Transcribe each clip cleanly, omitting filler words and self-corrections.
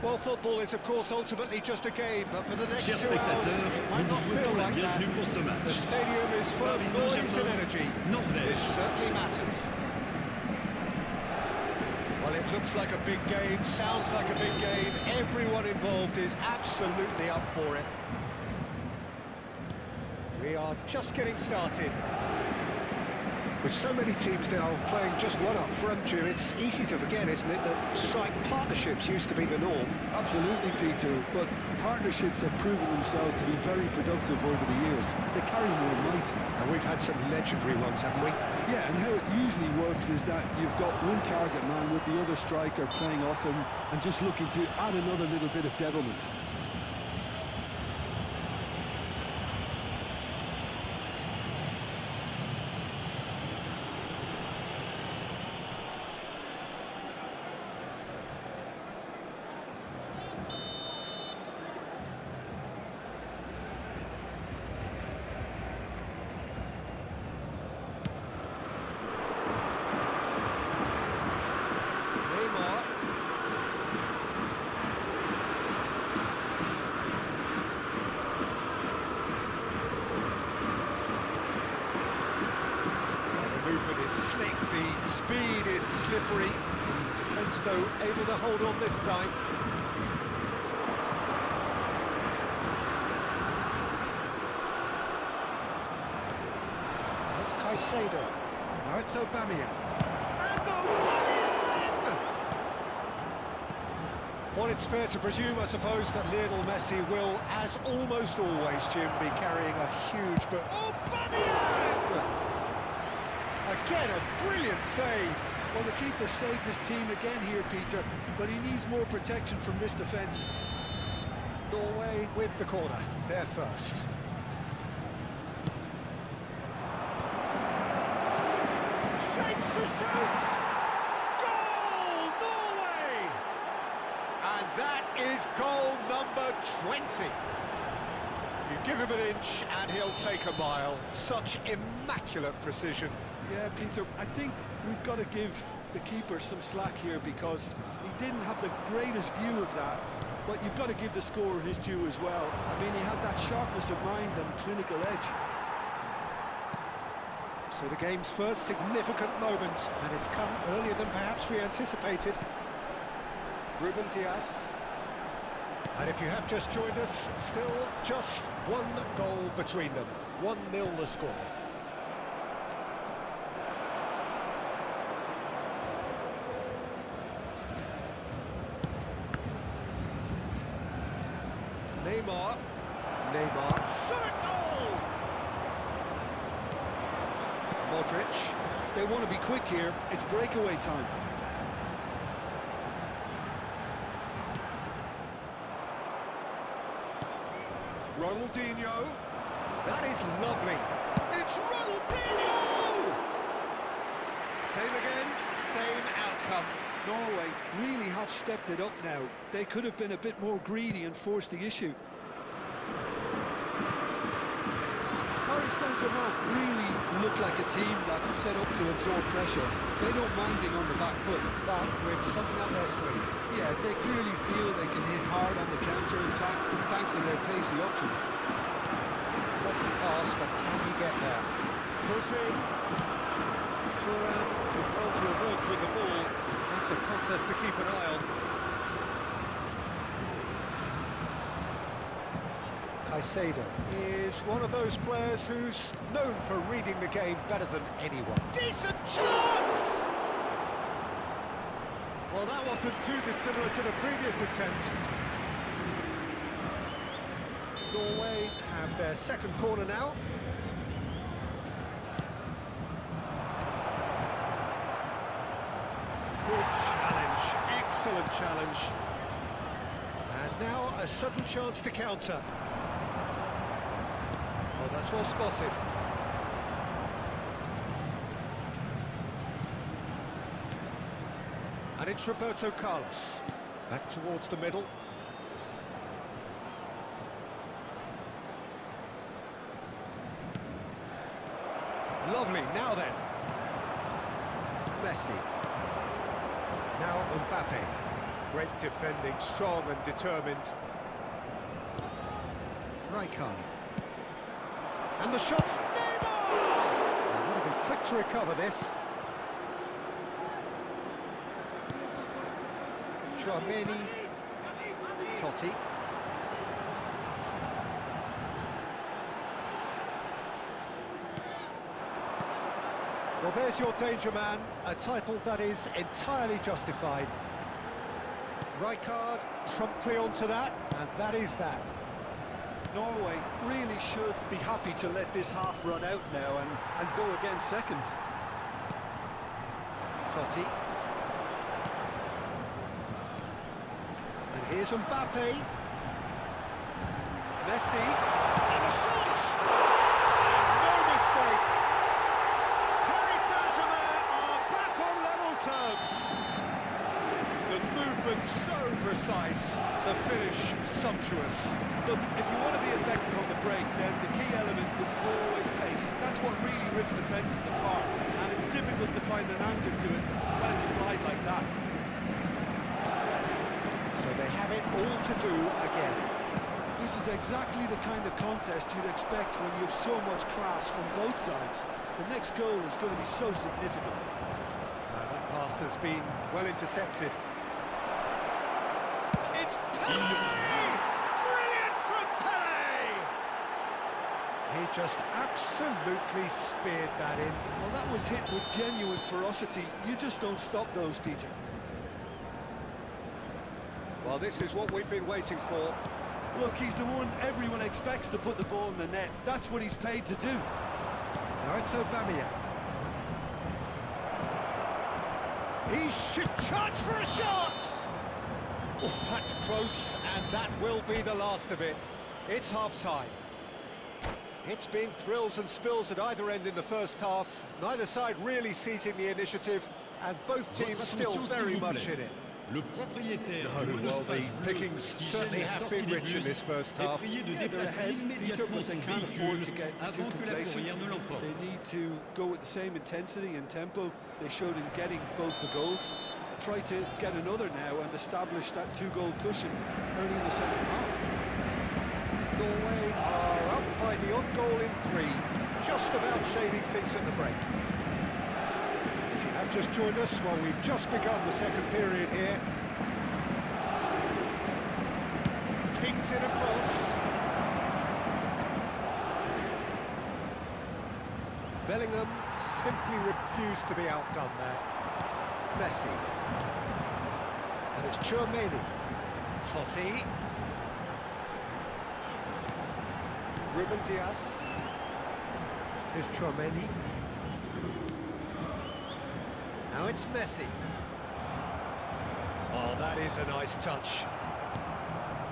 Well, football is, of course, ultimately just a game, but for the next 2 hours, it might not feel like that. The stadium is full of noise and energy. This certainly matters. Well, it looks like a big game, sounds like a big game. Everyone involved is absolutely up for it. We are just getting started. With so many teams now playing just one up front, Jim, it's easy to forget, isn't it, that strike partnerships used to be the norm. Absolutely, Peter, but partnerships have proven themselves to be very productive over the years. They carry more might. And we've had some legendary ones, haven't we? Yeah, and how it usually works is that you've got one target man with the other striker playing off him and just looking to add another little bit of devilment. Slick, the speed is slippery. The defence, though, able to hold on this time. Now it's Caicedo. Now it's Aubameyang. And Aubameyang! Well, it's fair to presume, I suppose, that Lionel Messi will, as almost always, Jim, be carrying a huge but Aubameyang! Again, a brilliant save. Well, the keeper saved his team again here, Peter, but he needs more protection from this defence. Norway with the corner, they're first. Shapes to shoot! Goal, Norway! And that is goal number 20. You give him an inch and he'll take a mile. Such immaculate precision. Yeah, Peter, I think we've got to give the keeper some slack here because he didn't have the greatest view of that, but you've got to give the scorer his due as well. I mean, he had that sharpness of mind and clinical edge. So the game's first significant moment, and it's come earlier than perhaps we anticipated. Ruben Dias. And if you have just joined us, still just one goal between them. 1-0 the score. Neymar, shot a goal! Modric. They want to be quick here, it's breakaway time. Ronaldinho, that is lovely. It's Ronaldinho! Same again, same outcome. Norway really have stepped it up now. They could have been a bit more greedy and forced the issue. Paris Saint-Germain really look like a team that's set up to absorb pressure. They don't mind being on the back foot. But with something up their sleeve. Yeah, they clearly feel they can hit hard on the counter-attack thanks to their pacey options. Lovely pass, but can he get there? Foot in. Thuram did well to emerge with the ball. That's a contest to keep an eye on. Caicedo is one of those players who's known for reading the game better than anyone. Decent chance! Well, that wasn't too dissimilar to the previous attempt. Norway have their second corner now. Good challenge, excellent challenge. And now a sudden chance to counter. Oh, that's well spotted. And it's Roberto Carlos. Back towards the middle. Lovely, now then. Messi. Now Mbappe. Great defending, strong and determined. Rijkaard. And the shot's Neymar! They've got to be quick to recover this. Tchouaméni. Totti. Well, there's your danger man, a title that is entirely justified. Rijkaard promptly onto that, and that is that. Norway really should be happy to let this half run out now and go again second. Totti. And here's Mbappe. Messi. And the shot! No mistake. Paris Saint-Germain are back on level terms. The movement so precise, the finish sumptuous. Look, if you want to be effective on the break, then the key element is always pace. That's what really rips defences apart, and it's difficult to find an answer to it when it's applied like that. So they have it all to do again. This is exactly the kind of contest you'd expect when you have so much class from both sides. The next goal is going to be so significant. That pass has been well intercepted. It's Pelé! Brilliant from Pelé! He just absolutely speared that in. Well, that was hit with genuine ferocity. You just don't stop those, Peter. Well, this is what we've been waiting for. Look, he's the one everyone expects to put the ball in the net. That's what he's paid to do. Now it's Aubameyang. He's shift chance for a shot! Oh, that's close, and that will be the last of it. It's half-time. It's been thrills and spills at either end in the first half. Neither side really seizing the initiative, and both teams still very much in it. No, well, the pickings certainly have been rich in this first half. Yeah, they're ahead, Peter, but they can't afford to get too complacent. They need to go with the same intensity and tempo they showed in getting both the goals. Try to get another now and establish that two-goal cushion early in the second half. Norway are up by the odd goal in 3, just about shaving things at the break. If you have just joined us, well, we've just begun the second period here. Pings it across. Bellingham simply refused to be outdone there. Messi. And it's Tchouaméni. Totti. Ruben Dias. Here's Tchouaméni. Now it's Messi. Oh, that is a nice touch.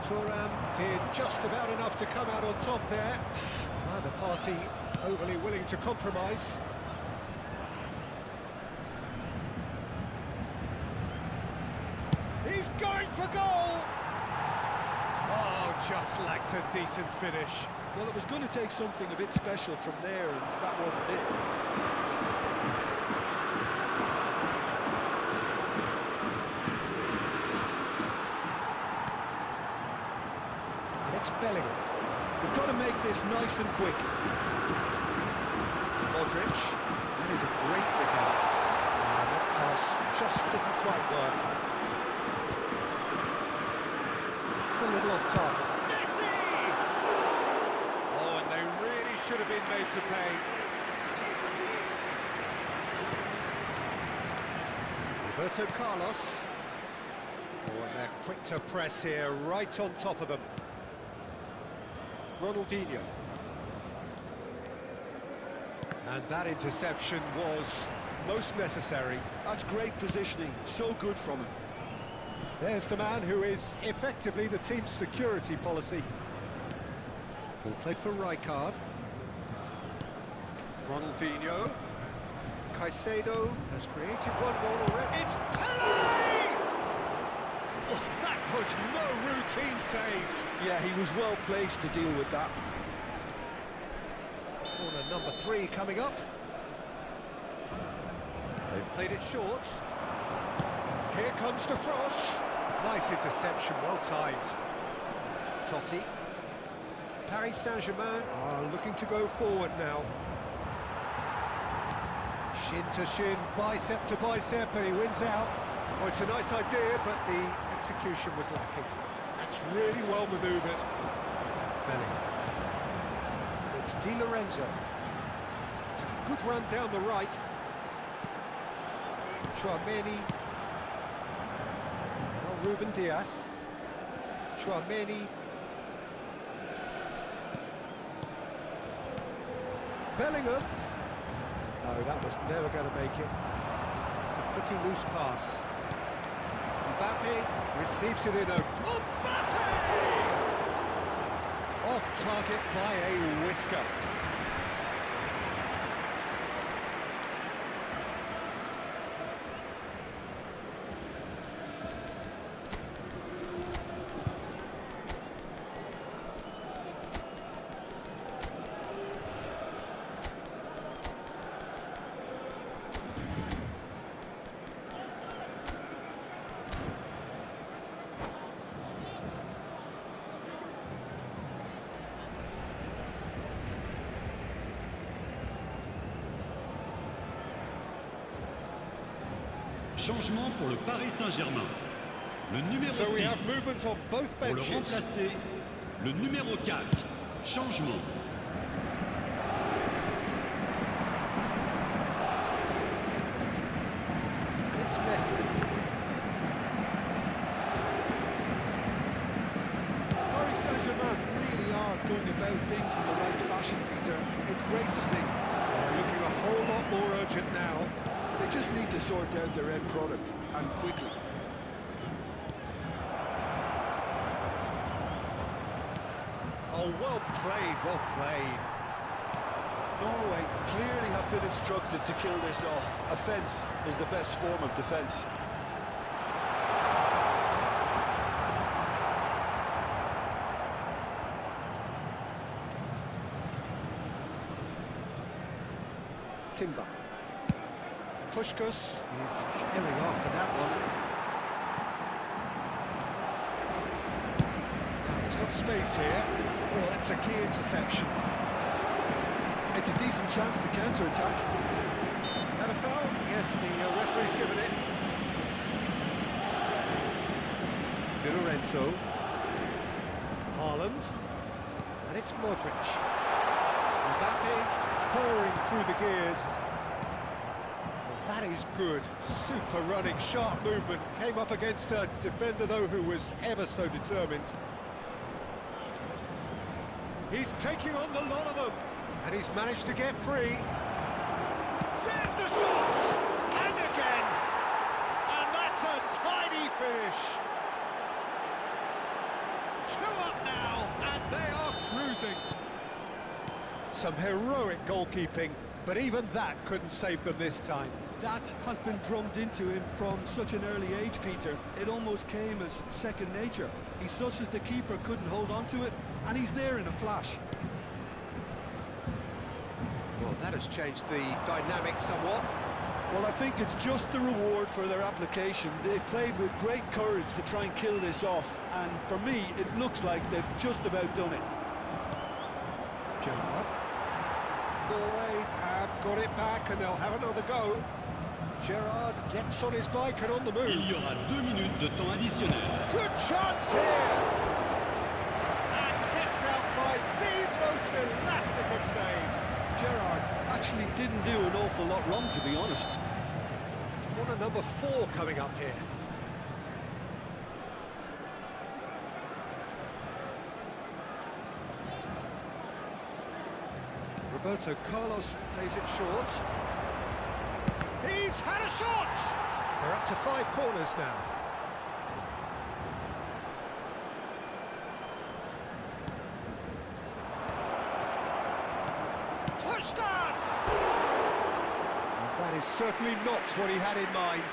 Thuram did just about enough to come out on top there. Neither party overly willing to compromise. He's going for goal! Oh, just lacked a decent finish. Well, it was going to take something a bit special from there, and that wasn't it. And it's Bellingham. They've got to make this nice and quick. Modric. That is a great pick out. And that pass just didn't quite work. It's a little off target. Messi! Oh, and they really should have been made to pay. Roberto Carlos. Oh, and they're quick to press here, right on top of them. Ronaldinho. And that interception was most necessary. That's great positioning, so good from him. There's the man who is effectively the team's security policy. Ball played for Rijkaard. Ronaldinho. Caicedo has created one goal already. It's Pelé! Oh, that was no routine save. Yeah, he was well placed to deal with that. Corner number 3 coming up. They've played it short. Here comes the cross. Nice interception, well timed. Totti. Paris Saint-Germain are looking to go forward now. Shin to shin, bicep to bicep, and he wins out. Oh, it's a nice idea, but the execution was lacking. That's really well manoeuvred. Bellingham. It's Di Lorenzo. It's a good run down the right. Chouameni. Now Ruben Dias. Chouameni. Bellingham. No, that was never going to make it. It's a pretty loose pass. Mbappe receives it in a... Mbappe! Off target by a whisker. Changement pour le Paris Saint-Germain. Le numéro 6, So we have movement on both pour le benches. remplacer, le numéro 4. Changement. It's Messi. Paris Saint-Germain really are going about things in the right fashion, Peter. It's great to see. They're looking a whole lot more urgent now. They just need to sort out their end product, and quickly. Oh, well played, well played. Norway clearly have been instructed to kill this off. Offence is the best form of defence. Timber. Pushkas is herring after that one. Now he's got space here. Oh, that's a key interception. It's a decent chance to counter-attack. And a foul? Yes, the referee's given it. Di Lorenzo. Haaland. And it's Modric. Mbappe pouring through the gears. That is good. Super running, sharp movement. Came up against a defender, though, who was ever so determined. He's taking on the lot of them. And he's managed to get free. There's the shot! And again! And that's a tidy finish. 2 up now, and they are cruising. Some heroic goalkeeping, but even that couldn't save them this time. That has been drummed into him from such an early age, Peter. It almost came as second nature. He's such as the keeper couldn't hold on to it, and he's there in a flash. Well, that has changed the dynamic somewhat. Well, I think it's just the reward for their application. They've played with great courage to try and kill this off, and for me, it looks like they've just about done it. Gerrard. Norway have got it back, and they'll have another go. Gerrard gets on his bike and on the move. Il y aura 2 minutes de temps additionnel. Good chance here! And kept out by the most elastic of saves. Gerrard actually didn't do an awful lot wrong, to be honest. Corner number 4 coming up here. Roberto Carlos plays it short. He's had a shot! They're up to 5 corners now. Pushkas! That is certainly not what he had in mind.